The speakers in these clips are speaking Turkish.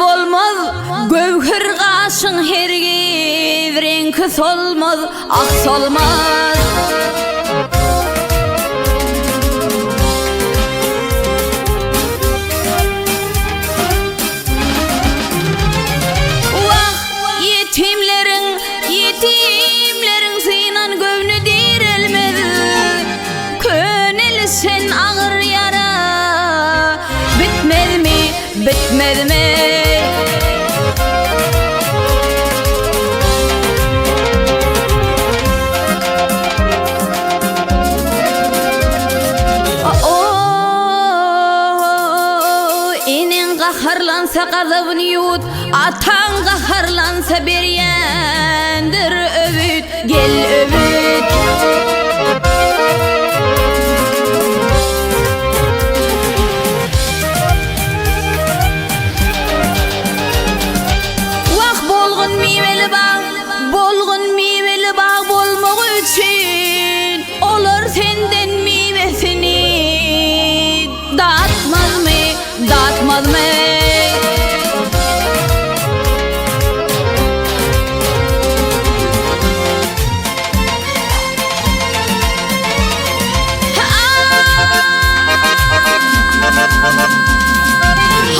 bolmaz, gövher gaşyň hergiz renki solmaz, ak solmaz. Yetimlerin sinan gövnü direlmez, könel sen ağır yara, bitmez mi, bitmez mi? Enen gaharlansa gazabını yut, atan gaharlansa beryendir öbüt, gel öbüt. Vah bolgun miveli bağ, bolgun miveli bağ bolmak üçün, olur senden mivesini dağıtmaz mı, dağıtmaz mı?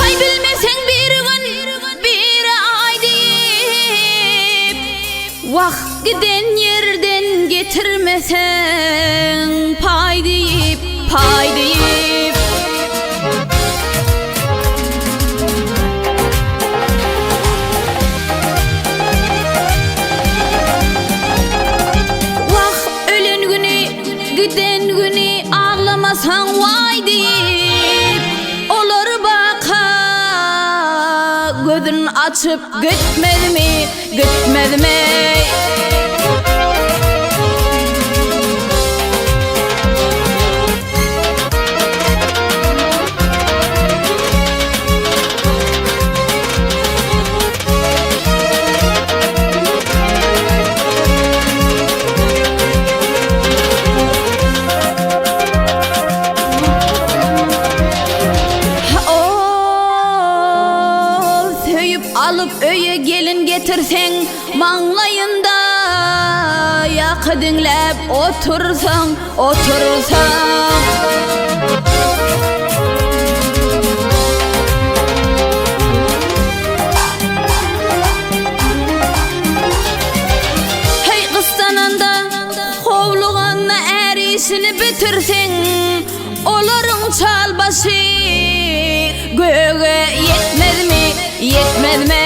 Hay bilmesen bir gün, bir ay deyip, vah giden yerden getirmesen pay deyip, pay deyip. Vah ölen günü, giden günü ağlamasan vay deyip, olur baka gözün açıp gitmedi mi, gitmedi mi? Alıp öye gelin getirsen, manglayında yakı dinlep otursan, otursan. Hey kıstananda hovluğanla er işini bitirsen, olurun çalbaşı göğe yetmez mi, yetmez mi?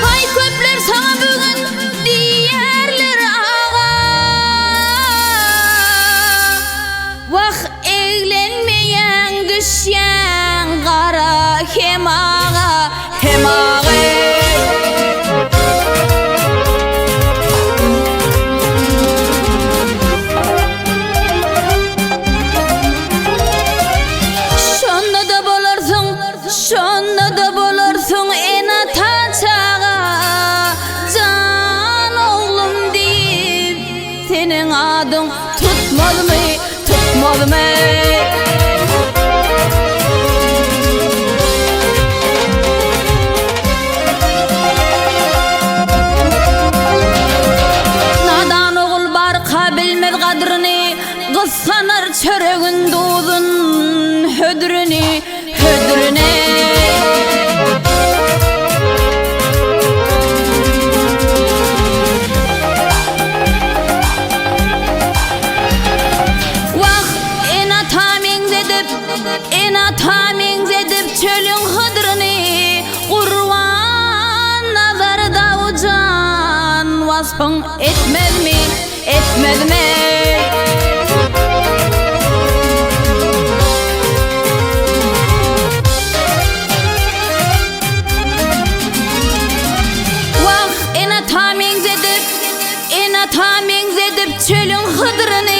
Hay köpler sana bugün diyerler ağa, vah eğlenmeyen düşyen kara hem ağa, hem ağa. Şonda da bolarsun en ataçağa, can oğlum deyip, senin adın tutmalı mı, tutmalı mı? Nadan oğul barka bilmez kadrini, kız sanar çöreğin doğdun hödrünü, hödrüne. Vah ena taming zedip çölün hıdrını, kurvan nazarda ucan, vasfın etmez mi, etmez mi? Taming zedip çölün hıdrını,